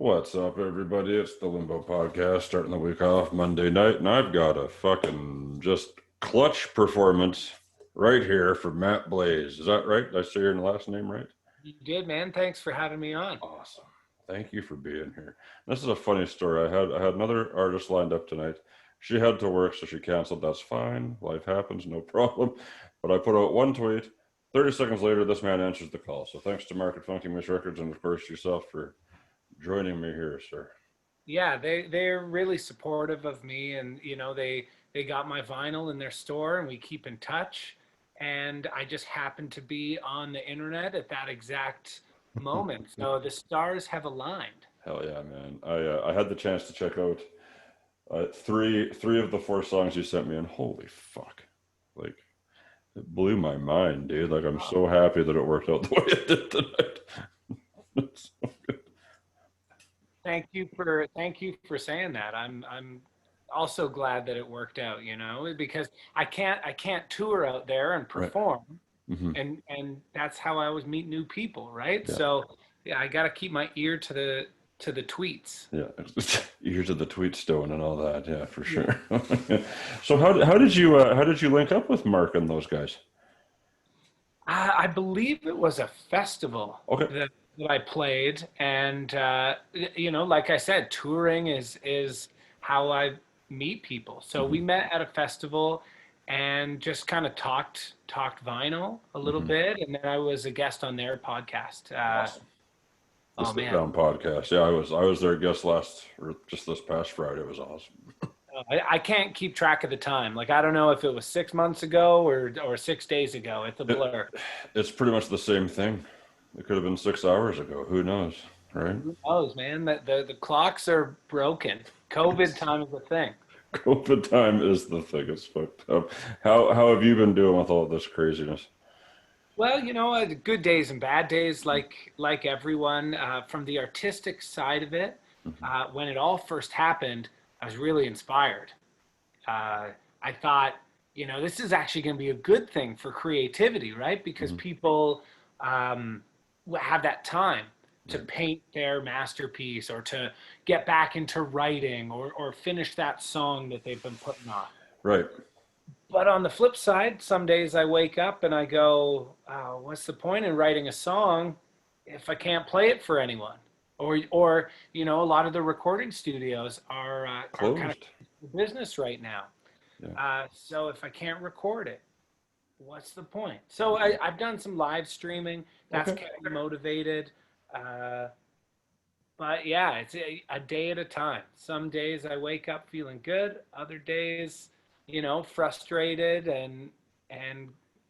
What's up, everybody? It's the Limbo Podcast, starting the week off Monday night, and I've got a fucking just clutch performance right here from Matt Blais. Is that right? Did I say your last name right? You did, man. Thanks for having me on. Awesome. Thank you for being here. This is a funny story. I had another artist lined up tonight. She had to work, so she canceled. That's fine. Life happens, no problem. But I put out one tweet. 30 seconds later, this man answers the call. So thanks to Market Funky Miss Records and, of course, yourself for joining me here, sir. Yeah, they're really supportive of me, and they got my vinyl in their store, and we keep in touch. And I just happened to be on the internet at that exact moment, so the stars have aligned. Hell yeah, man! I had the chance to check out three of the four songs you sent me, and holy fuck, like it blew my mind, dude. Like I'm so happy that it worked out the way it did tonight. So good. Thank you for saying that. I'm also glad that it worked out, because I can't tour out there and Right. perform, Hmm. and that's how I always meet new people, right? Yeah. So yeah, I got to keep my ear to the tweets. Yeah. Ears of the tweet stone and all that. Yeah, for Yeah. sure. So how did you link up with Mark and those guys? I believe it was a festival Okay. that I played, and like I said, touring is how I meet people. So we Hmm. met at a festival and just kind of talked vinyl a little Hmm. bit, and then I was a guest on their podcast. Awesome. The Oh Sit man, Down podcast. Yeah, I was their guest last or just this past Friday. It was awesome. I can't keep track of the time. Like I don't know if it was 6 months ago or 6 days ago. It's a It, blur. it's pretty much the same thing. It could have been 6 hours ago. Who knows, right? Who knows, man? That the clocks are broken. COVID time is a thing. COVID time is the thing. It's fucked up. How have you been doing with all this craziness? Well, good days and bad days, like everyone. From the artistic side of it, Hmm. when it all first happened, I was really inspired. I thought, this is actually going to be a good thing for creativity, right? Because Hmm. people have that time to Right. paint their masterpiece or to get back into writing or finish that song that they've been putting off. Right. But on the flip side, some days I wake up and I go, oh, what's the point in writing a song if I can't play it for anyone? Or a lot of the recording studios are kind Closed. of business right now. Yeah. So if I can't record it, what's the point? So I've done some live streaming. That's Okay. kept me motivated. Uh, but yeah, it's a day at a time. Some days I wake up feeling good. Other days, frustrated, and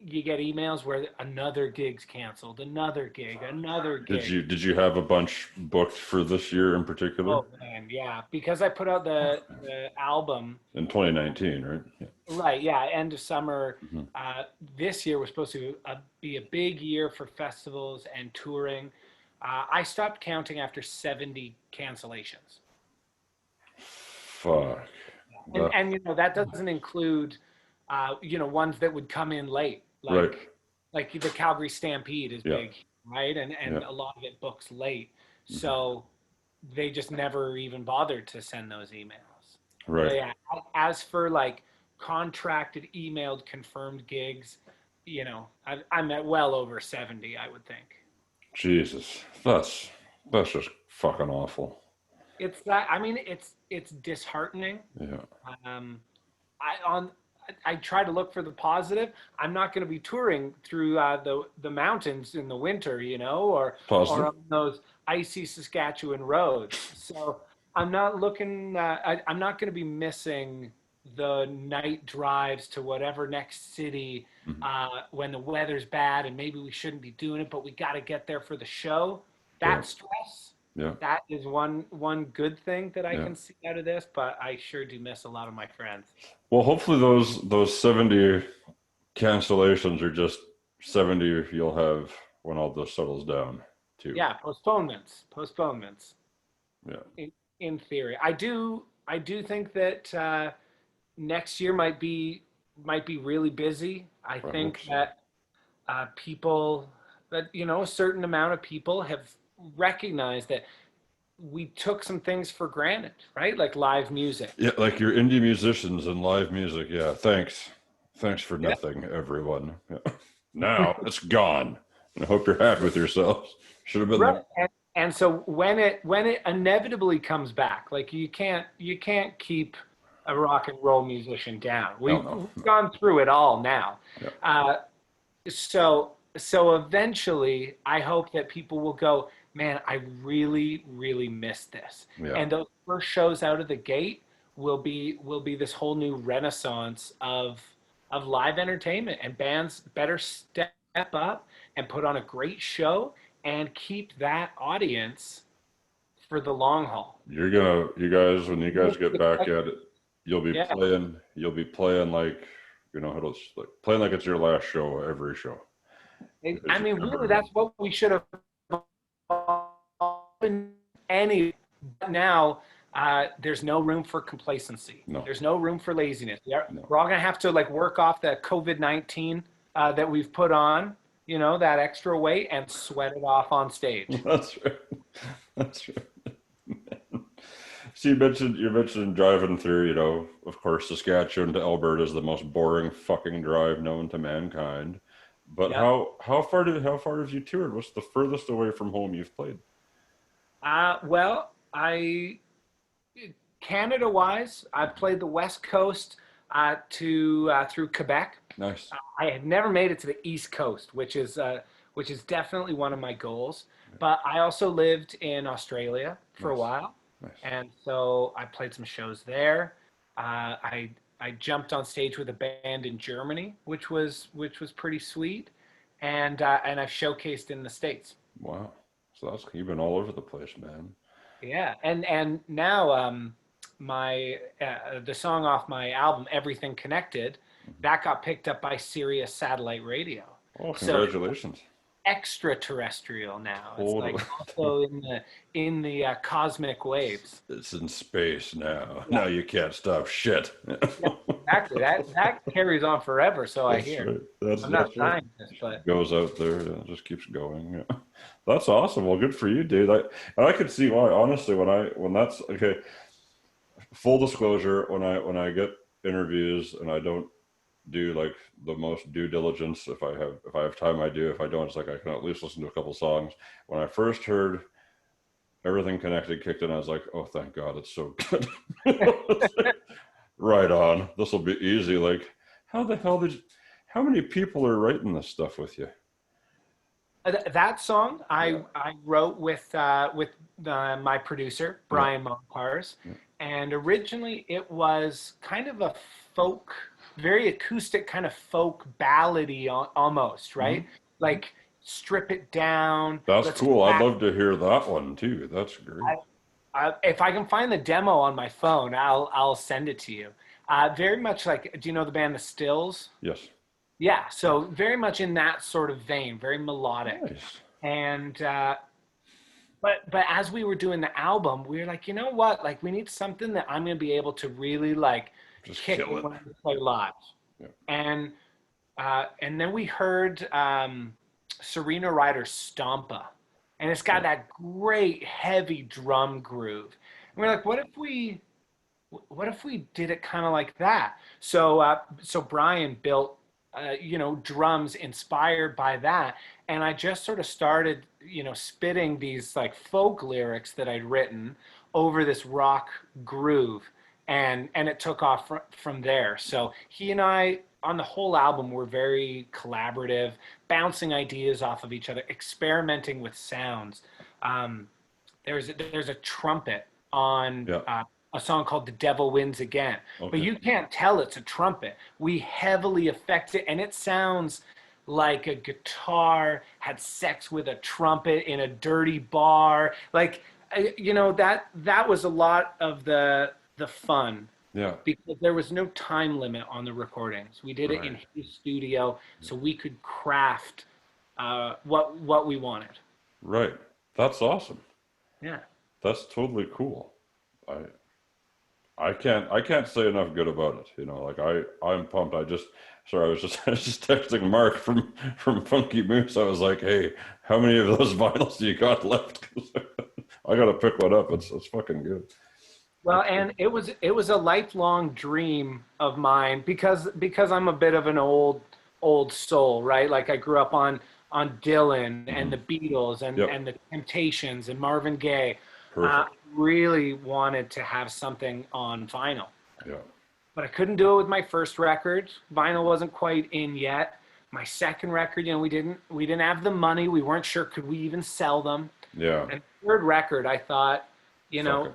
you get emails where another gig's canceled, another gig, another Did gig. you did you have a bunch booked for this year in particular? Oh man, yeah, because I put out the album. In 2019, right? Yeah. Right, yeah, end of summer. Hmm. This year was supposed to be a big year for festivals and touring. I stopped counting after 70 cancellations. Fuck. And That, that doesn't include ones that would come in late, right. like the Calgary Stampede is Yeah. big, right? And Yeah. a lot of it books late, Hmm. so they just never even bothered to send those emails. Right. But yeah, as for like contracted, emailed, confirmed gigs, I'm at well over 70, I would think. Jesus. That's just fucking awful. It's that. I mean, it's disheartening. Yeah. Um, I on I try to look for the positive. I'm not going to be touring through the mountains in the winter, or Positive. on those icy Saskatchewan roads. So I'm not looking. I'm not going to be missing the night drives to whatever next city Hmm. when the weather's bad and maybe we shouldn't be doing it, but we got to get there for the show. Yeah. That stress. Yeah. That is one good thing that I Yeah. can see out of this, but I sure do miss a lot of my friends. Well, hopefully those 70 cancellations are just 70 you'll have when all this settles down too. Yeah, postponements. Yeah. In theory, I do think that next year might be really busy. I I hope think so. that people that a certain amount of people have recognized that we took some things for granted, right? Like live music. Yeah, like your indie musicians and live music. Yeah, thanks for Yeah. nothing, everyone. Yeah. Now it's gone. I hope you're happy with yourselves. Should have been Right. there. And so when it inevitably comes back, like you can't keep a rock and roll musician down. No, We've no. gone through it all now. Yeah, Uh, so eventually, I hope that people will go, man, I really, really miss this. yeah. And those first shows out of the gate will be this whole new renaissance of live entertainment, and bands better step up and put on a great show and keep that audience for the long haul. You guys, when you guys get back at it, Yeah. you'll be playing like, like playing like it's your last show every show. I Because you mean, really, never, that's what we should have been any. But now, there's no room for complacency. no, There's no room for laziness. no. We're all gonna have to like work off the COVID-19 that we've put on, that extra weight, and sweat it off on stage. That's right. That's right. So you mentioned driving through, of course, Saskatchewan to Alberta is the most boring fucking drive known to mankind. But Yeah. how far have you toured? What's the furthest away from home you've played? Well, Canada-wise, I've played the West Coast to through Quebec. Nice. I had never made it to the East Coast, which is definitely one of my goals. But I also lived in Australia for a Nice. while, Nice. and so I played some shows there. I jumped on stage with a band in Germany, which was pretty sweet, and I've showcased in the States. Wow. So you've been all over the place, man. Yeah, and now my the song off my album Everything Connected, that got picked up by Sirius Satellite Radio. Oh, So congratulations. extraterrestrial now. It's like Totally. also in the cosmic waves. It's in space now. Yeah, Now you can't stop shit. yeah, exactly. That carries on forever, so I That's hear. right. That's I'm not a that's right. scientist, but Goes out there, yeah, just keeps going. Yeah. That's awesome. Well, good for you, dude. And I could see why. Honestly, when that's okay. Full disclosure, when I get interviews and I don't do like the most due diligence, if I have time, I do. If I don't, it's like I can at least listen to a couple songs. When I first heard Everything Connected kicked in, I was like, oh, thank God, it's so good. Right on. This will be easy. Like, how the hell how many people are writing this stuff with you? that song Yeah. I wrote with my producer Yeah. Brian Moncars, Yeah. and originally it was kind of a folk, very acoustic kind of folk ballady almost, Hmm. right? Like strip it down. That's Let's cool. I'd crack. love to hear that one too. That's great. If I can find the demo on my phone, I'll send it to you. Very much like, do you know the band The Stills? Yes. Yeah, so very much in that sort of vein, very melodic. Nice. And but as we were doing the album, we were like, you know what? Like we need something that I'm gonna be able to really like Just kick kill it. when we play live. Yeah. And then we heard Serena Ryder's Stompa, and it's got that great heavy drum groove. And we're like, what if we did it kind of like that? So Brian built drums inspired by that, and I just sort of started spitting these like folk lyrics that I'd written over this rock groove, and it took off from there. So he and I on the whole album were very collaborative, bouncing ideas off of each other, experimenting with sounds. um, there's a trumpet on Yeah. a song called "The Devil Wins Again," but Okay. you can't tell it's a trumpet. We heavily affect it, and it sounds like a guitar had sex with a trumpet in a dirty bar. Like, that was a lot of the fun, Yeah. because there was no time limit on the recordings. We did it in Right. his studio, so we could craft what we wanted. Right. That's awesome. Yeah. That's totally cool. I I can't say enough good about it. Like I'm pumped. Sorry, I was just texting Mark from Funky Moose. I was like, hey, how many of those vinyls do you got left? 'Cause I gotta pick one up. It's fucking good. Well, and it was a lifelong dream of mine because I'm a bit of an old soul, right? Like I grew up on Dylan and Hmm. the Beatles Yep. and the Temptations and Marvin Gaye. Perfect. Really wanted to have something on vinyl, Yeah. but I couldn't do it with my first record. Vinyl wasn't quite in yet. My second record, we didn't have the money. We weren't sure could we even sell them. Yeah. And third record, I thought, you Fuck know, it.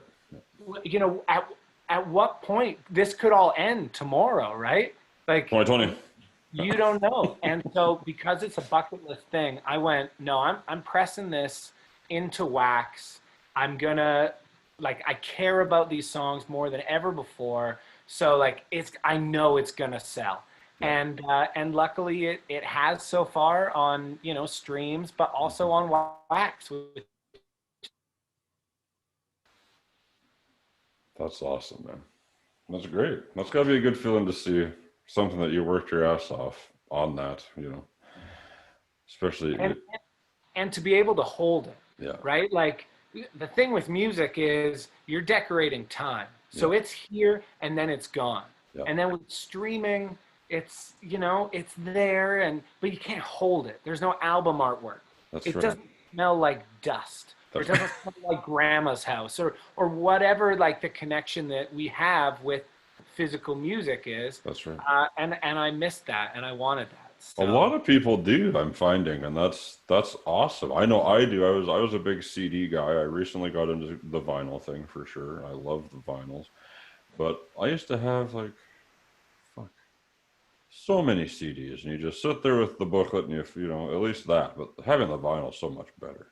Yeah. at what point this could all end tomorrow, right? Like 2020. you don't know. And so because it's a bucket list thing, I went, no, I'm pressing this into wax. I'm gonna like I care about these songs more than ever before. So like I know it's gonna sell. Yeah. And luckily it has so far on, streams, but also on wax. That's awesome, man. That's great. That's gotta be a good feeling to see something that you worked your ass off on that, especially And to be able to hold it, yeah. right? Like the thing with music is you're decorating time. Yeah. So it's here and then it's gone. Yeah. And then with streaming, it's there but you can't hold it. There's no album artwork. That's It right. doesn't smell like dust. Or it That's doesn't smell like grandma's house or whatever like the connection that we have with physical music is. that's right. And I missed that and I wanted that. A So lot of people do, I'm finding, and that's awesome. I know I do. I was a big CD guy. I recently got into the vinyl thing for sure. I love the vinyls. But I used to have like fuck so many CDs, and you just sit there with the booklet, and at least that. But having the vinyl is so much better.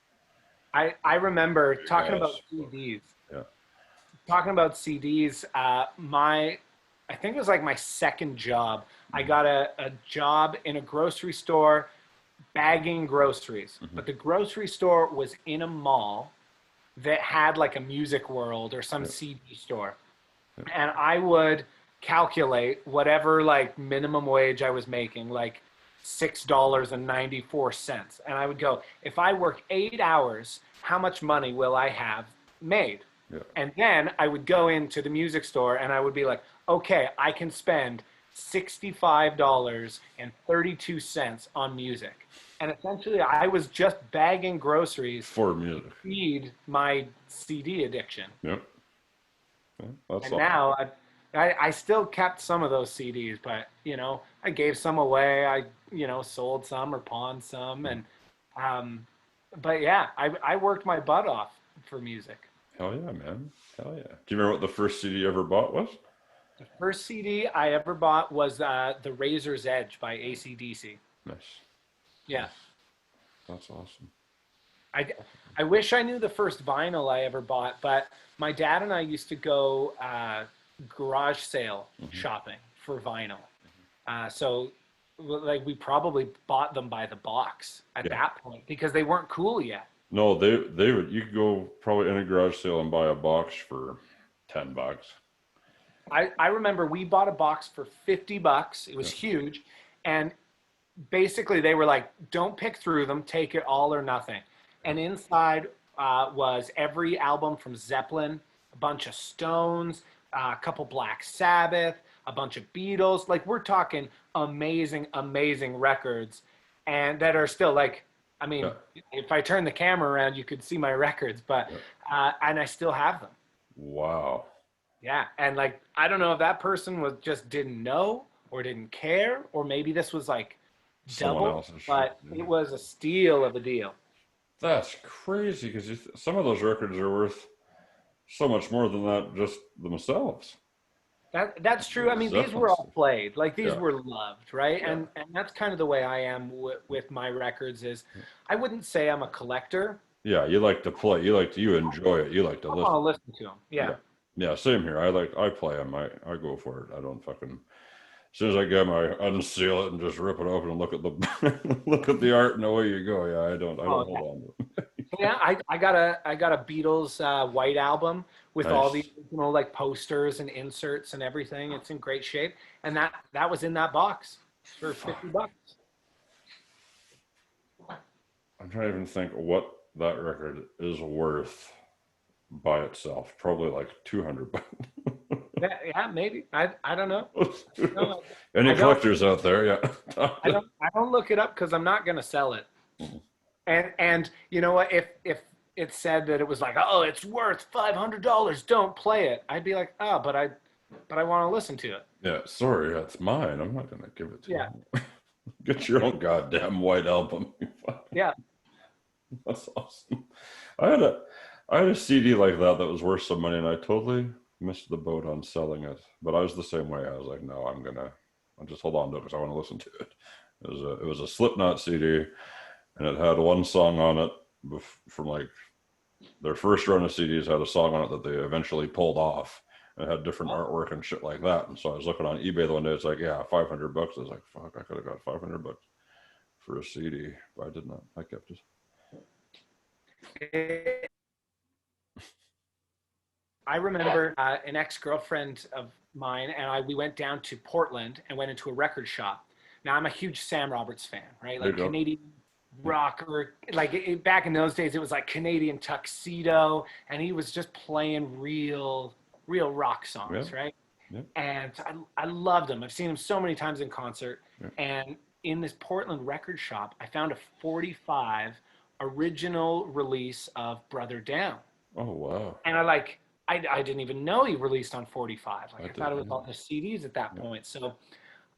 I remember talking about Yes. CDs. Yeah. Talking about CDs, I think it was like my second job. I got a job in a grocery store bagging groceries, Hmm. but the grocery store was in a mall that had like a music world or some Yeah. CD store. Yeah. And I would calculate whatever like minimum wage I was making, like $6.94. And I would go, if I work 8 hours, how much money will I have made? Yeah. And then I would go into the music store and I would be like, okay, I can spend $65.32 on music. And essentially, I was just bagging groceries For to music. feed my CD addiction. Yep. Yeah, that's And all. now I still kept some of those CDs, but I gave some away. I sold some or pawned some, and um, but yeah, I worked my butt off for music. Hell yeah, man. Hell yeah. Do you remember what the first CD you ever bought was? The first CD I ever bought was The Razor's Edge by AC/DC. Nice. Yeah. That's awesome. I, I wish I knew the first vinyl I ever bought, but my dad and I used to go garage sale shopping for vinyl. So like we probably bought them by the box at Yeah. that point because they weren't cool yet. No, they would. You could go probably in a garage sale and buy a box for $10. I remember we bought a box for $50. It was Yeah. huge. And basically they were like, don't pick through them, take it all or nothing. And inside was every album from Zeppelin, a bunch of Stones, a couple Black Sabbath, a bunch of Beatles. Like we're talking amazing, amazing records, and that are still like, I mean, Yeah. if I turn the camera around, you could see my records, but Yeah. and I still have them. Wow. Yeah, and like I don't know if that person was just didn't know or didn't care, or maybe this was like Someone double, else's shit. but Yeah. it was a steal of a deal. That's crazy because some of those records are worth so much more than that just themselves. That's true. I mean, these Zeppelin were all stuff. played, like these Yeah. were loved, right? Yeah. And that's kind of the way I am with my records. Is I wouldn't say I'm a collector. Yeah, you like to play. You enjoy it. You like to I want to listen. listen to them. Yeah. Yeah. Yeah, same here. I play them. I go for it. I don't fucking as soon as I get them, I unseal it and just rip it open and look at the look at the art and away you go. Yeah, I don't Oh, hold on to it. yeah. I got a Beatles white album with all the Nice. like posters and inserts and everything. It's in great shape, and that was in that box for $50. I'm trying to even think what that record is worth. by itself, probably like 200 bucks. Yeah, maybe. I don't know. No, Any I don't. collectors out there? Yeah. I don't look it up because I'm not gonna sell it. Mhm. And you know what? If it said that it was like, oh, it's worth $500, don't play it. I'd be like, oh, but I want to listen to it. Yeah, sorry, that's mine. I'm not gonna give it to Yeah, you. Get your own goddamn white album. yeah. That's awesome. I had a I had a CD like that was worth some money, and I totally missed the boat on selling it. But I was the same way. I was like, no, I'll just hold on to it because I want to listen to it. It was a Slipknot CD, and it had one song on it from like their first run of CDs had a song on it that they eventually pulled off. And it had different artwork and shit like that. And so I was looking on eBay the one day. It's like, yeah, 500 bucks. I was like, fuck, I could have got 500 bucks for a CD, but I did not. I kept it. I remember an ex-girlfriend of mine and we went down to Portland and went into a record shop. Now I'm a huge Sam Roberts fan, right? There Like you go. Canadian rocker. Like back in those days, it was like Canadian Tuxedo, and he was just playing real rock songs, Yeah, right? yeah, And I loved him. I've seen him so many times in concert. yeah. And in this Portland record shop, I found a 45 original release of Brother Down. Oh wow. And I didn't even know he released on 45. Like I thought it was Yeah. all the CDs at that Yeah. point. So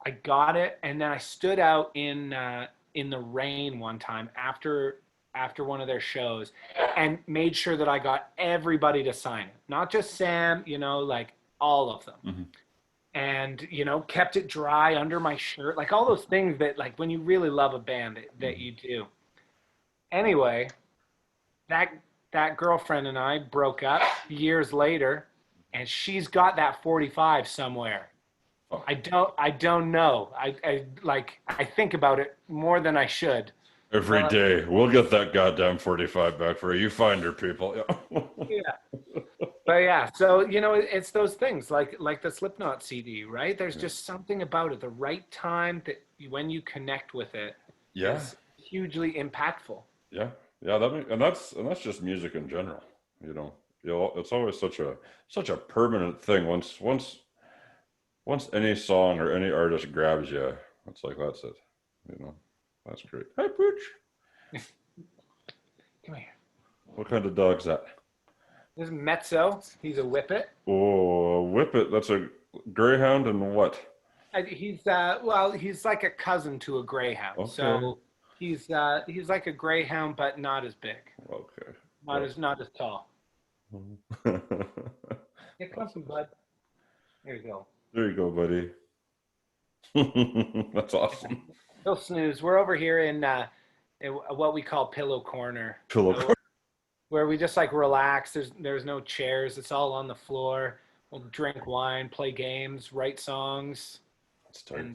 I got it, and then I stood out in the rain one time after one of their shows, and made sure that I got everybody to sign it, not just Sam, like all of them, Mm-hmm. and kept it dry under my shirt, like all those things that like when you really love a band that Mm-hmm. you do. Anyway, that girlfriend and I broke up years later, and she's got that 45 somewhere. Oh. I don't know. I think about it more than I should. Every But, day. We'll get that goddamn 45 back for you. You find her, people. Yeah. yeah. But yeah, so it's those things like the Slipknot CD, right? There's just something about it, the right time that when you connect with it Yeah. is hugely impactful. Yeah. Yeah. And that's just music in general. It's always such a permanent thing. Once any song or any artist grabs you, it's like that's it. You know, that's great. Hi, Pooch. Come here. What kind of dog's that? This is Mezzo. He's a whippet. Oh, Whippet. That's a greyhound and what? He's like a cousin to a greyhound. Okay. So he's like a greyhound, but not as big, Okay. not as tall. There Here comes some bud. There you go. you go, buddy. That's awesome. He'll snooze. We're over here in what we call Pillow Corner, Pillow. where we just like relax. There's no chairs. It's all on the floor. We'll drink wine, play games, write songs, That's tight.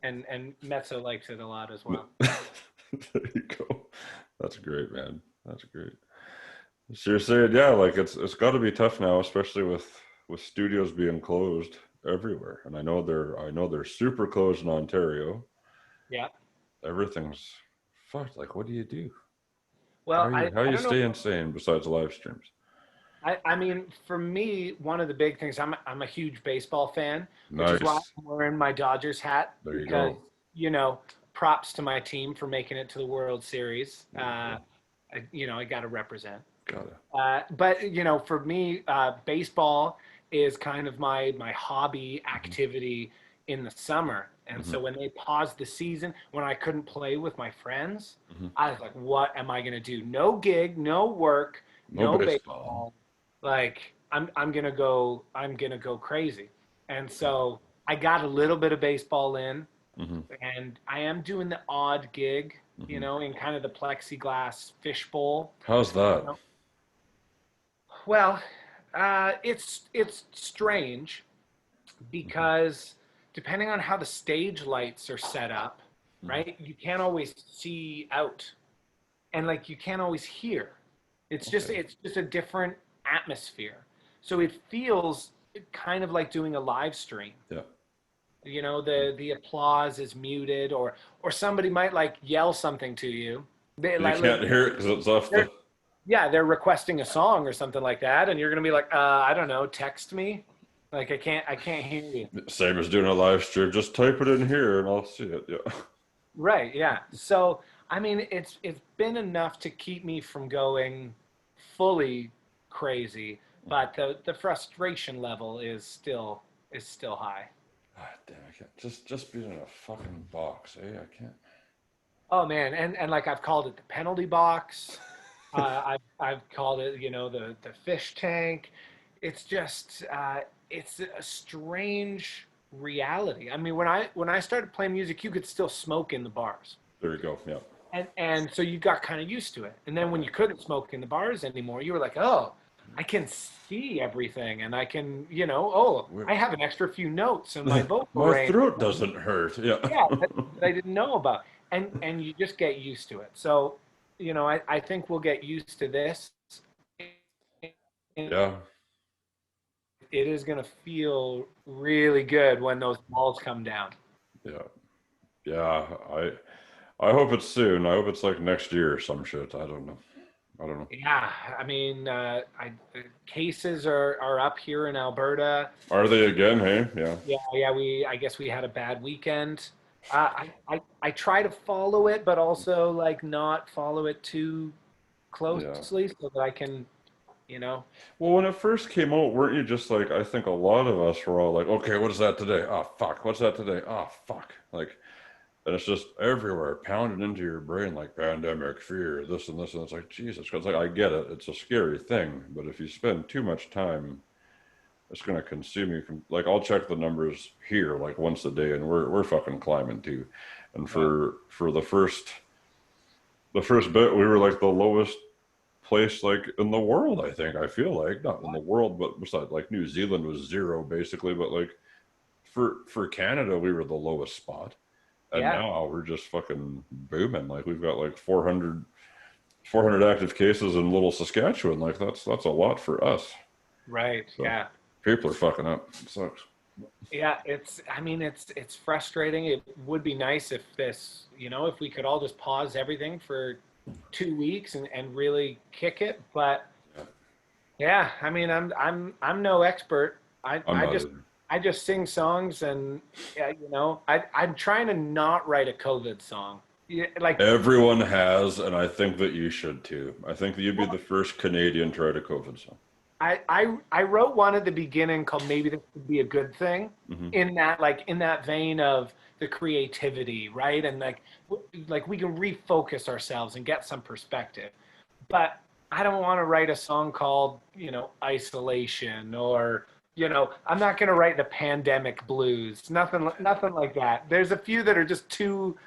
and Mezzo likes it a lot as well. There you go. That's great, man. That's great. So you're saying, yeah, like it's got to be tough now, especially with studios being closed everywhere. And I know they're super closed in Ontario. Yeah. Everything's fucked. Like, what do you do? Well, How I you don't know. stay insane besides live streams? I mean, for me, one of the big things, I'm a huge baseball fan, which is why Nice. I'm wearing my Dodgers hat. There you Because, go. props to my team for making it to the World Series. I got to represent. Got it. But for me, baseball is kind of my hobby activity in the summer. And so when they paused the season, when I couldn't play with my friends, I was like, what am I going to do? No gig, no work, No no baseball. baseball. Like I'm gonna go crazy. And so I got a little bit of baseball in, and I am doing the odd gig, in kind of the plexiglass fishbowl. How's that? Well, it's strange because depending on how the stage lights are set up, right, you can't always see out, and like you can't always hear. It's just a different atmosphere. So it feels kind of like doing a live stream. Yeah. The applause is muted, or somebody might like yell something to you. You can't hear it because it's off the. yeah, they're requesting a song or something like that, and you're gonna be like, I don't know, text me. Like I can't hear you. Same as doing a live stream. Just type it in here and I'll see it. Yeah. Right, yeah. So I mean, it's been enough to keep me from going fully crazy, but the frustration level is still high. God damn, I can't. Just being in a fucking box, eh? I can't. Oh man, and like I've called it the penalty box. I've called it, the fish tank. It's just it's a strange reality. I mean, when I started playing music, you could still smoke in the bars. There you go. Yeah. And so you got kind of used to it. And then when you couldn't smoke in the bars anymore, you were like, "Oh, I can see everything and I can, oh, I have an extra few notes in my vocal My range." throat doesn't hurt. Yeah. Yeah, that I didn't know about. And you just get used to it. So, I think we'll get used to this. Yeah. It is going to feel really good when those balls come down. Yeah. Yeah. I hope it's soon. I hope it's like next year or some shit. I don't know. I don't know. Yeah, I mean, the cases are up here in Alberta. Are they again? Hey, yeah. Yeah. I guess we had a bad weekend. I try to follow it, but also like not follow it too Yeah. closely so that I can, Well, when it first came out, weren't you just like, I think a lot of us were all like, okay, what is that today? Oh, fuck. What's that today? Oh, fuck. Like, and it's just everywhere, pounded into your brain like pandemic, fear, this and this. And it's like, Jesus. Because like, I get it. It's a scary thing. But if you spend too much time, it's going to consume you. Like, I'll check the numbers here like once a day, and we're fucking climbing too. And yeah, for the first bit, we were like the lowest place like in the world. I think I feel like not in the world, but besides like New Zealand was zero basically, but like for Canada, we were the lowest spot, and yeah, now we're just fucking booming. Like we've got like 400 active cases in Little Saskatchewan. Like that's a lot for us. right, So yeah. people are fucking up. It sucks. Yeah, I mean, it's frustrating. It would be nice if if we could all just pause everything for 2 weeks and really kick it. But Yeah. yeah, I mean, I'm no expert. I I'm I not just even. I just sing songs and yeah, I'm trying to not write a COVID song. Yeah, like Everyone has, and I think that you should too. I think that you'd be the first Canadian to write a COVID song. I wrote one at the beginning called "Maybe This Would Be a Good Thing," Hmm. in that vein of the creativity, right? And like we can refocus ourselves and get some perspective. But I don't want to write a song called isolation, or I'm not going to write the pandemic blues. Nothing like that. There's a few that are just too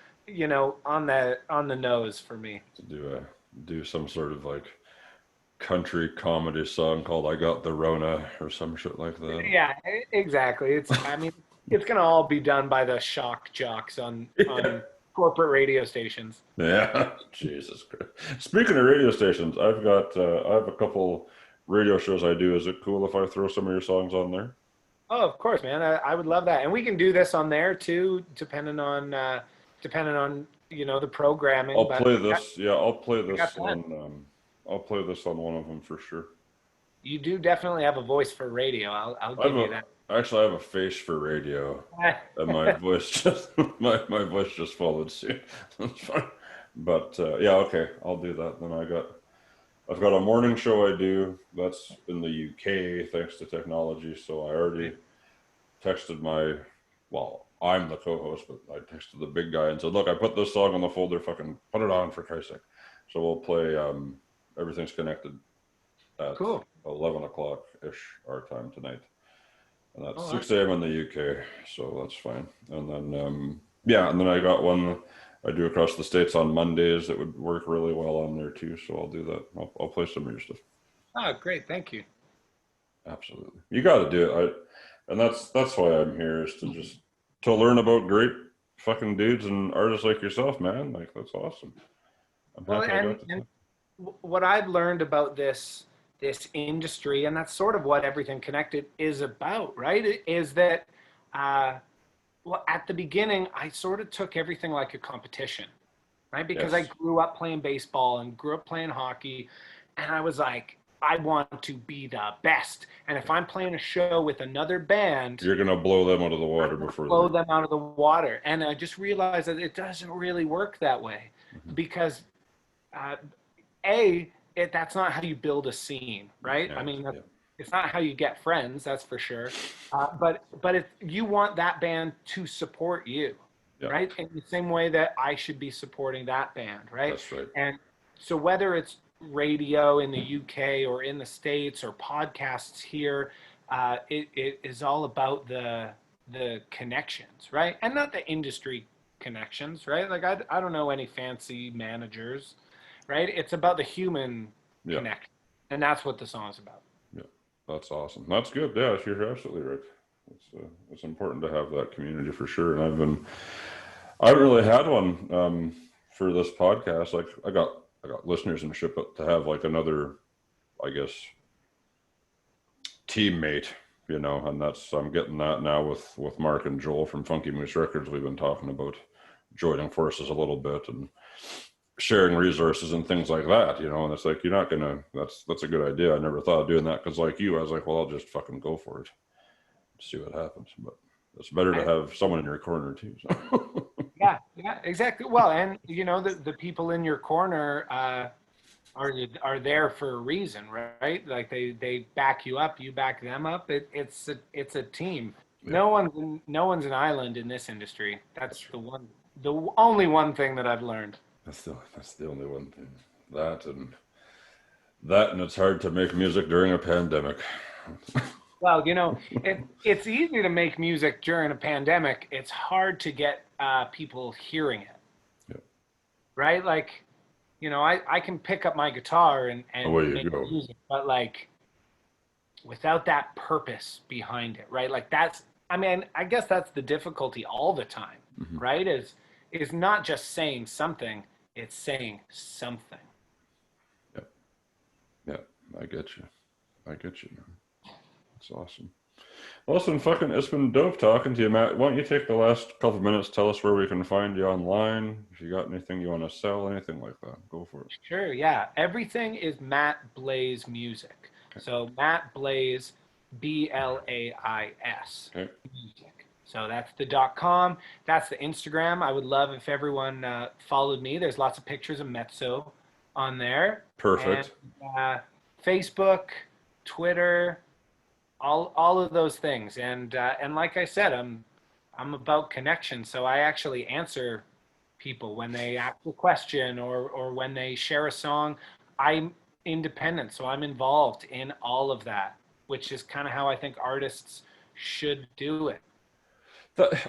on the nose for me. To do some sort of like country comedy song called "I Got the Rona" or some shit like that. Yeah, exactly. I mean, it's gonna all be done by the shock jocks on Yeah. on corporate radio stations. Yeah. Jesus Christ. Speaking of radio stations, I have a couple radio shows I do. Is it cool if I throw some of your songs on there? Oh, of course, man. I would love that, and we can do this on there too, depending on the programming. I'll But play this. Yeah, I got time. I'll play this on one of them for sure. You do definitely have a voice for radio. I'll I have give you that. actually I have a face for radio, and my voice just my voice just followed suit. That's fine. But yeah, okay, I'll do that. Then I've got a morning show I do that's in the UK thanks to technology. So I already texted well, I'm the co-host, but I texted the big guy and said, "Look, I put this song on the folder. Fucking put it on for Christ's sake." So we'll play Everything's Connected at Cool. 11 o'clock ish our time tonight, and that's Oh, 6 a.m. in the UK, so that's fine. And then yeah, and then I got one I do across the states on Mondays that would work really well on there too. So I'll do that. I'll play some of your stuff. great. Thank you. Absolutely, you got to do it. And that's why I'm here is to learn about great fucking dudes and artists like yourself, man. Like that's awesome. I'm Well, happy I got to and talk. what I've learned about this industry, and that's sort of what Everything Connected is about, right? Is that well, at the beginning, I sort of took everything like a competition, right? Because I Yes. grew up playing baseball and grew up playing hockey, And I was like, I want to be the best. And if I'm playing a show with another band, You're gonna blow them out of the water I'm going to before blow they. them out of the water. And I just realized that it doesn't really work that way Mhm. because, uh, that's not how you build a scene, You right? I can't. mean, Yeah. it's not how you get friends, that's for sure. But if you want that band to support you, Yeah. right? In the same way that I should be supporting that band, right? That's right. And so whether it's radio in the UK or in the States or podcasts here, it is all about the connections, right? And not the industry connections, right? Like I don't know any fancy managers, right? It's about the human Yeah. connection, and that's what the song is about. Yeah. That's awesome. That's good. Yeah, you're absolutely right. It's important to have that community for sure. And I haven't really had one for this podcast. Like I got listeners and shit, but to have like another, I guess, teammate, and I'm getting that now with Mark and Joel from Funky Moose Records. We've been talking about joining forces a little bit and sharing resources and things like that, and it's like, you're not gonna, that's a good idea. I never thought of doing that because like you, I was like, well, I'll just fucking go for it, see what happens. But it's better to I, have someone in your corner too. So. yeah, exactly. Well, and the people in your corner are there for a reason, right? Like they back you up, you back them up. It's a team. Yeah, No one's an island in this industry. That's the only one thing that I've learned. that's the only one thing. That and it's hard to make music during a pandemic. Well, it's easy to make music during a pandemic. It's hard to get people hearing it, Yeah. right? Like, I can pick up my guitar Away and you make go. music, but like without that purpose behind it, right? Like I mean, I guess that's the difficulty all the time, Hmm. right? Is not just saying something, it's saying something. Yeah, yeah, I get you, man. It's awesome. Well, it's been dope talking to you, Matt. Why don't you take the last couple of minutes, tell us where we can find you online, if you got anything you want to sell, anything like that, go for it. Sure, yeah. Everything is Matt Blais music. Okay. So Matt Blais, Blais Okay. music. So that's the .com. That's the Instagram. I would love if everyone followed me. There's lots of pictures of Mezzo on there, and Perfect. uh, Facebook, Twitter, all of those things. And like I said, I'm about connection. So I actually answer people when they ask a question or when they share a song. I'm independent, so I'm involved in all of that, which is kind of how I think artists should do it.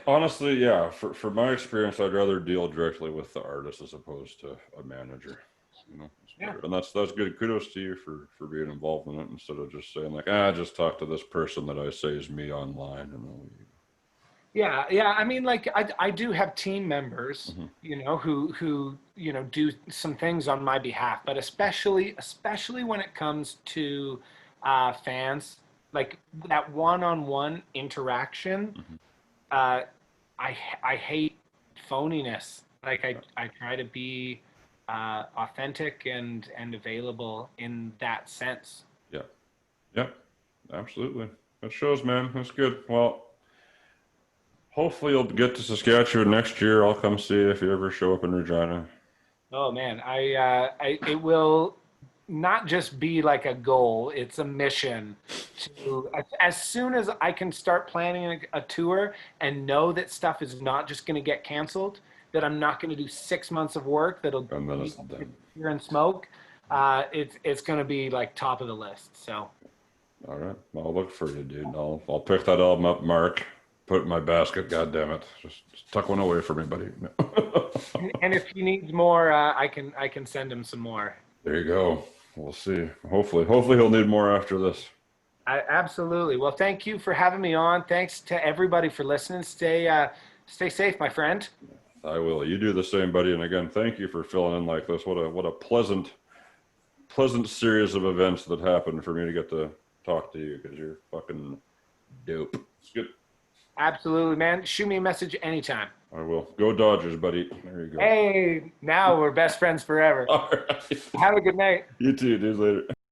Honestly, yeah. For my experience, I'd rather deal directly with the artist as opposed to a manager. It's Yeah. better, and that's good. Kudos to you for being involved in it instead of just saying like, just talk to this person that I say is me online. Yeah, yeah. I mean, like I do have team members, Mhm. who do some things on my behalf, but especially when it comes to fans, like that one-on-one interaction. Mhm. Uh, I hate phoniness. Like I try to be authentic and available in that sense. Yeah, yeah, absolutely. That shows, man. That's good. Well, hopefully you'll get to Saskatchewan next year. I'll come see you if you ever show up in Regina. Oh man, it will not just be like a goal; it's a mission. As soon as I can start planning a tour and know that stuff is not just going to get canceled, that I'm not going to do 6 months of work that'll And then it's be done. here and smoke. It's going to be like top of the list. So, All right. I'll look for you, dude. I'll pick that album up, Mark. Put it in my basket. God damn it! Just tuck one away for me, buddy. and if he needs more, I can send him some more. There you go. We'll see. Hopefully he'll need more after this. Absolutely. Well, thank you for having me on. Thanks to everybody for listening. Stay safe, my friend. I will. You do the same, buddy. And again, thank you for filling in like this. What a pleasant series of events that happened for me to get to talk to you because you're fucking dope. It's good. Absolutely, man. Shoot me a message anytime. I will. Go Dodgers, buddy. There you go. Hey, now we're best friends forever. All right. Have a good night. You too, dude. Later.